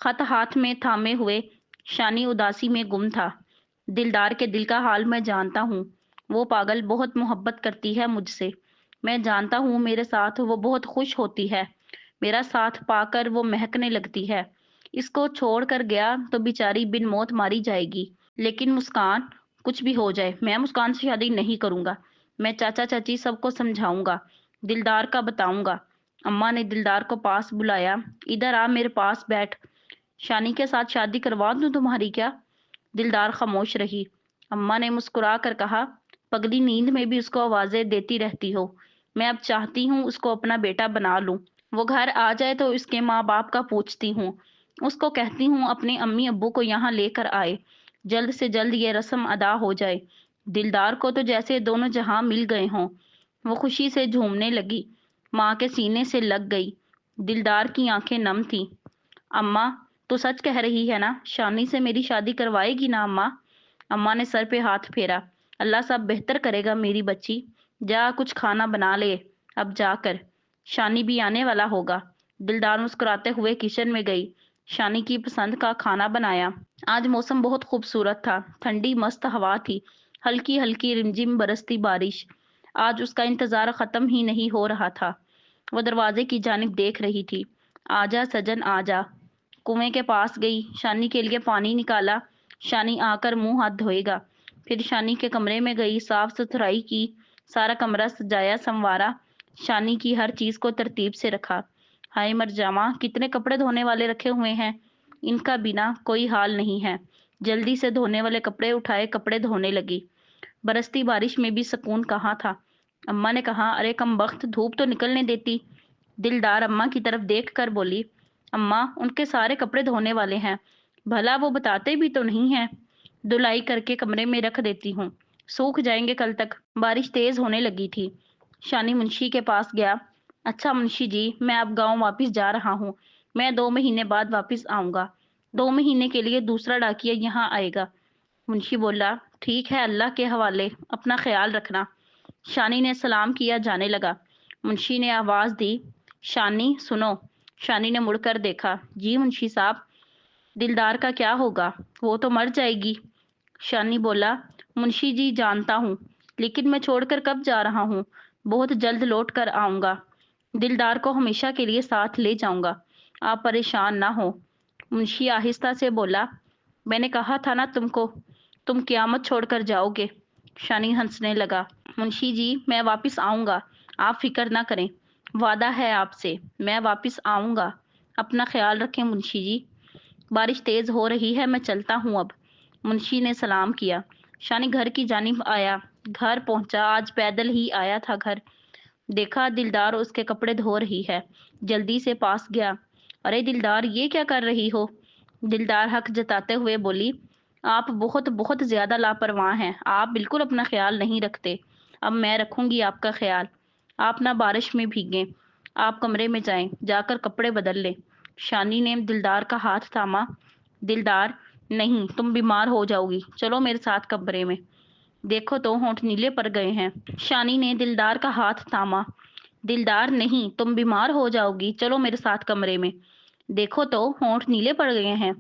خط ہاتھ میں تھامے ہوئے شانی اداسی میں گم تھا۔ دلدار کے دل کا حال میں جانتا ہوں۔ وہ پاگل بہت محبت کرتی ہے مجھ سے۔ میں جانتا ہوں میرے ساتھ وہ بہت خوش ہوتی ہے۔ میرا ساتھ پا کر وہ مہکنے لگتی ہے۔ اس کو چھوڑ کر گیا تو بیچاری بن موت ماری جائے گی۔ لیکن مسکان، کچھ بھی ہو جائے میں مسکان سے شادی نہیں کروں گا۔ میں چاچا چاچی سب کو سمجھاؤں گا، دلدار کا بتاؤں گا۔ اماں نے دلدار کو پاس بلایا۔ ادھر آ، میرے پاس بیٹھ۔ شانی کے ساتھ شادی کروا دوں تمہاری کیا؟ دلدار خاموش رہی۔ اماں نے مسکرا کر کہا، پگلی نیند میں بھی اس کو آوازیں دیتی رہتی ہو۔ میں اب چاہتی ہوں اس کو اپنا بیٹا بنا لوں۔ وہ گھر آ جائے تو اس کے ماں باپ کا پوچھتی ہوں۔ اس کو کہتی ہوں اپنے امی ابو کو یہاں لے کر آئے۔ جلد سے جلد یہ رسم ادا ہو جائے۔ دلدار کو تو جیسے دونوں جہاں مل گئے ہوں۔ وہ خوشی سے جھومنے لگی، ماں کے سینے سے لگ گئی۔ دلدار کی آنکھیں نم تھیں۔ اماں، تو سچ کہہ رہی ہے نا؟ شانی سے میری شادی کروائے گی نا اماں؟ اماں نے سر پہ ہاتھ پھیرا۔ اللہ سب بہتر کرے گا میری بچی۔ جا کچھ کھانا بنا لے اب جا کر، شانی بھی آنے والا ہوگا۔ دلدار مسکراتے ہوئے کچن میں گئی۔ شانی کی پسند کا کھانا بنایا۔ آج موسم بہت خوبصورت تھا۔ ٹھنڈی مست ہوا تھی، ہلکی ہلکی رمجم برستی بارش۔ آج اس کا انتظار ختم ہی نہیں ہو رہا تھا۔ وہ دروازے کی جانب دیکھ رہی تھی۔ آجا سجن آجا۔ کنویں کے پاس گئی، شانی کے لیے پانی نکالا۔ شانی آ کر منہ ہاتھ دھوئے گا۔ پھر شانی کے کمرے میں گئی، صاف ستھرائی کی، سارا کمرہ سجایا سنوارا، شانی کی ہر چیز کو ترتیب سے رکھا۔ ہائے مر جاواں، کتنے کپڑے دھونے والے رکھے ہوئے ہیں، ان کا بنا کوئی حال نہیں ہے۔ جلدی سے دھونے والے کپڑے اٹھائے، کپڑے دھونے لگی۔ برستی بارش میں بھی سکون کہاں تھا۔ اماں نے کہا، ارے کم بخت، دھوپ تو نکلنے دیتی۔ دلدار اماں کی طرف دیکھ کر بولی، اماں ان کے سارے کپڑے دھونے والے ہیں، بھلا وہ بتاتے بھی تو نہیں ہیں۔ دھلائی کر کے کمرے میں رکھ دیتی ہوں، سوکھ جائیں گے کل تک۔ بارش تیز ہونے لگی تھی۔ شانی منشی کے پاس گیا۔ اچھا منشی جی، میں اب گاؤں واپس جا رہا ہوں۔ میں 2 مہینے بعد واپس آؤں گا۔ 2 مہینے کے لیے دوسرا ڈاکیا یہاں آئے گا۔ منشی بولا، ٹھیک ہے، اللہ کے حوالے، اپنا خیال رکھنا۔ شانی نے سلام کیا، جانے لگا۔ منشی نے آواز دی، شانی سنو۔ شانی نے مڑ کر دیکھا۔ جی منشی صاحب۔ دلدار کا کیا ہوگا؟ وہ تو مر جائے گی۔ شانی بولا، منشی جی جانتا ہوں، لیکن میں چھوڑ کر کب جا رہا ہوں؟ بہت جلد لوٹ کر آؤں گا۔ دلدار کو ہمیشہ کے لیے ساتھ لے جاؤں گا، آپ پریشان نہ ہو۔ منشی آہستہ سے بولا، میں نے کہا تھا نا تم کو، تم قیامت چھوڑ کر جاؤ گے۔ شانی ہنسنے لگا۔ منشی جی میں واپس آؤں گا، آپ فکر نہ کریں، وعدہ ہے آپ سے، میں واپس آؤں گا۔ اپنا خیال رکھیں منشی جی۔ بارش تیز ہو رہی ہے، میں چلتا ہوں اب۔ منشی نے سلام کیا۔ شانی گھر کی جانب آیا۔ گھر پہنچا، آج پیدل ہی آیا تھا گھر۔ دیکھا دلدار اس کے کپڑے دھو رہی ہے، جلدی سے پاس گیا۔ ارے دلدار، یہ کیا کر رہی ہو؟ دلدار حق جتاتے ہوئے بولی، آپ بہت بہت زیادہ لاپرواہ ہیں، آپ بالکل اپنا خیال نہیں رکھتے۔ اب میں رکھوں گی آپ کا خیال۔ آپ نہ بارش میں بھیگیں، آپ کمرے میں جائیں، جا کر کپڑے بدل لیں۔ شانی نے دلدار کا ہاتھ تھاما۔ دلدار، نہیں، تم بیمار ہو جاؤ گی، چلو میرے ساتھ کمرے میں۔ دیکھو تو ہونٹ نیلے پڑ گئے ہیں۔ شانی نے دلدار کا ہاتھ تھاما۔ دلدار، نہیں، تم بیمار ہو جاؤ گی، چلو میرے ساتھ کمرے میں۔ دیکھو تو ہونٹ نیلے پڑ گئے ہیں،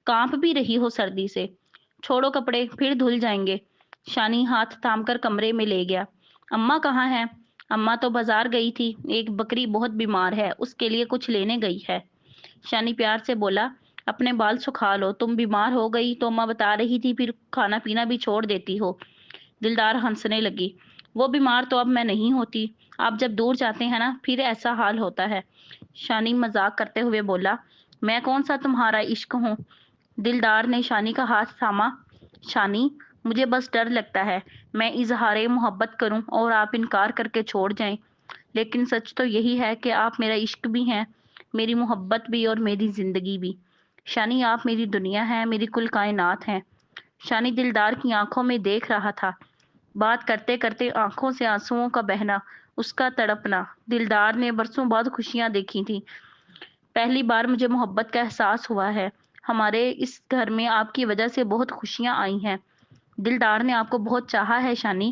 کانپ بھی رہی ہو سردی سے۔ چھوڑو کپڑے، پھر دھل جائیں گے۔ شانی ہاتھ تھام کر کمرے میں لے گیا۔ اماں کہاں ہیں؟ اماں تو بازار گئی تھی، ایک بکری بہت بیمار ہے، اس کے لیے کچھ لینے گئی ہے۔ شانی پیار سے بولا، اپنے بال سکھا لو، تم بیمار ہو گئی تو اماں بتا رہی تھی، پھر کھانا پینا بھی چھوڑ دیتی ہو۔ دلدار ہنسنے لگی۔ وہ بیمار تو اب میں نہیں ہوتی، آپ جب دور جاتے ہیں نا پھر ایسا حال ہوتا ہے۔ شانی مذاق کرتے ہوئے بولا، میں کون سا تمہارا عشق ہوں؟ دلدار نے شانی کا ہاتھ تھاما۔ شانی، مجھے بس ڈر لگتا ہے، میں اظہار محبت کروں اور آپ انکار کر کے چھوڑ جائیں، لیکن سچ تو یہی ہے کہ آپ میرا عشق بھی ہیں، میری محبت بھی اور میری زندگی بھی۔ شانی، آپ میری دنیا ہیں، میری کل کائنات ہیں۔ شانی دلدار کی آنکھوں میں دیکھ رہا تھا، بات کرتے کرتے آنکھوں سے آنسوؤں کا بہنا، اس کا تڑپنا۔ دلدار نے برسوں بعد خوشیاں دیکھی تھیں۔ پہلی بار مجھے محبت کا احساس ہوا ہے۔ ہمارے اس گھر میں آپ کی وجہ سے بہت خوشیاں آئی ہیں۔ دلدار نے آپ کو بہت چاہا ہے شانی۔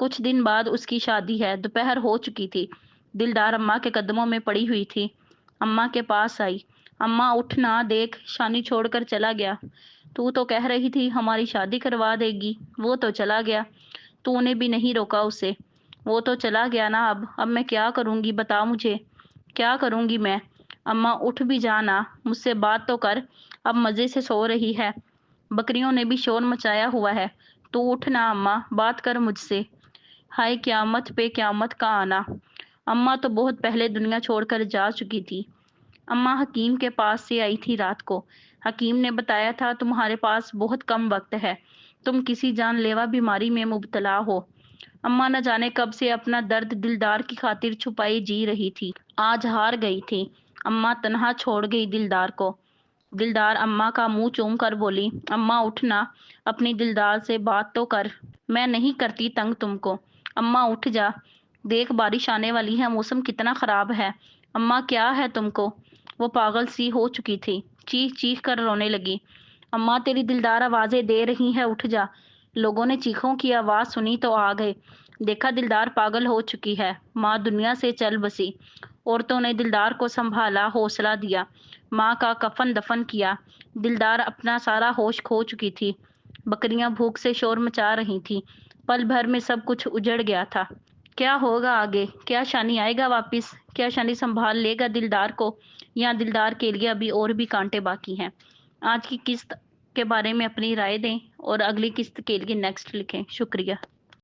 کچھ دن بعد اس کی شادی ہے۔ دوپہر ہو چکی تھی۔ دلدار اماں کے قدموں میں پڑی ہوئی تھی۔ اماں کے پاس آئی۔ اماں اٹھ نہ دیکھ شانی چھوڑ کر چلا گیا۔ تو کہہ رہی تھی ہماری شادی کروا دے گی، وہ تو چلا گیا۔ تو نے بھی نہیں روکا اسے۔ وہ تو چلا گیا نا، اب میں کیا کروں گی بتا مجھے، کیا کروں گی میں؟ اماں اٹھ بھی جانا، مجھ سے بات تو کر، اب مزے سے سو رہی ہے، بکریوں نے بھی شور مچایا ہوا ہے۔ تو اٹھ نا اماں، بات کر مجھ سے۔ ہائے قیامت پہ قیامت کا آنا۔ اماں تو بہت پہلے دنیا چھوڑ کر جا چکی تھی۔ اماں حکیم کے پاس سے آئی تھی رات کو۔ حکیم نے بتایا تھا تمہارے پاس بہت کم وقت ہے، تم کسی جان لیوا بیماری میں مبتلا ہو۔ اماں نہ جانے کب سے اپنا درد دلدار کی خاطر چھپائی جی رہی تھی۔ آج ہار گئی تھی۔ اماں تنہا چھوڑ گئی دلدار کو۔ دلدار اماں کا منہ چوم کر بولی، اماں اٹھنا، اپنی دلدار سے بات تو کر۔ میں نہیں کرتی تنگ تم کو۔ اماں اٹھ جا، دیکھ بارش آنے والی ہے، موسم کتنا خراب ہے۔ اماں کیا ہے تم کو؟ وہ پاگل سی ہو چکی تھی، چیخ چیخ کر رونے لگی۔ اماں تیری دلدار آوازیں دے رہی ہے، اٹھ جا۔ لوگوں نے چیخوں کی آواز سنی تو آ گئے۔ دیکھا دلدار پاگل ہو چکی ہے۔ ماں دنیا سے چل بسی۔ عورتوں نے دلدار کو سنبھالا، حوصلہ دیا، ماں کا کفن دفن کیا۔ دلدار اپنا سارا ہوش کھو چکی تھی۔ بکریاں بھوک سے شور مچا رہی تھیں۔ پل بھر میں سب کچھ اجڑ گیا تھا۔ کیا ہوگا آگے؟ کیا شانی آئے گا واپس؟ کیا شانی سنبھال لے گا دلدار کو، یا دلدار کے لیے ابھی اور بھی کانٹے باقی ہیں؟ آج کی قسط کے بارے میں اپنی رائے دیں اور اگلی قسط کے لیے نیکسٹ لکھیں۔ شکریہ۔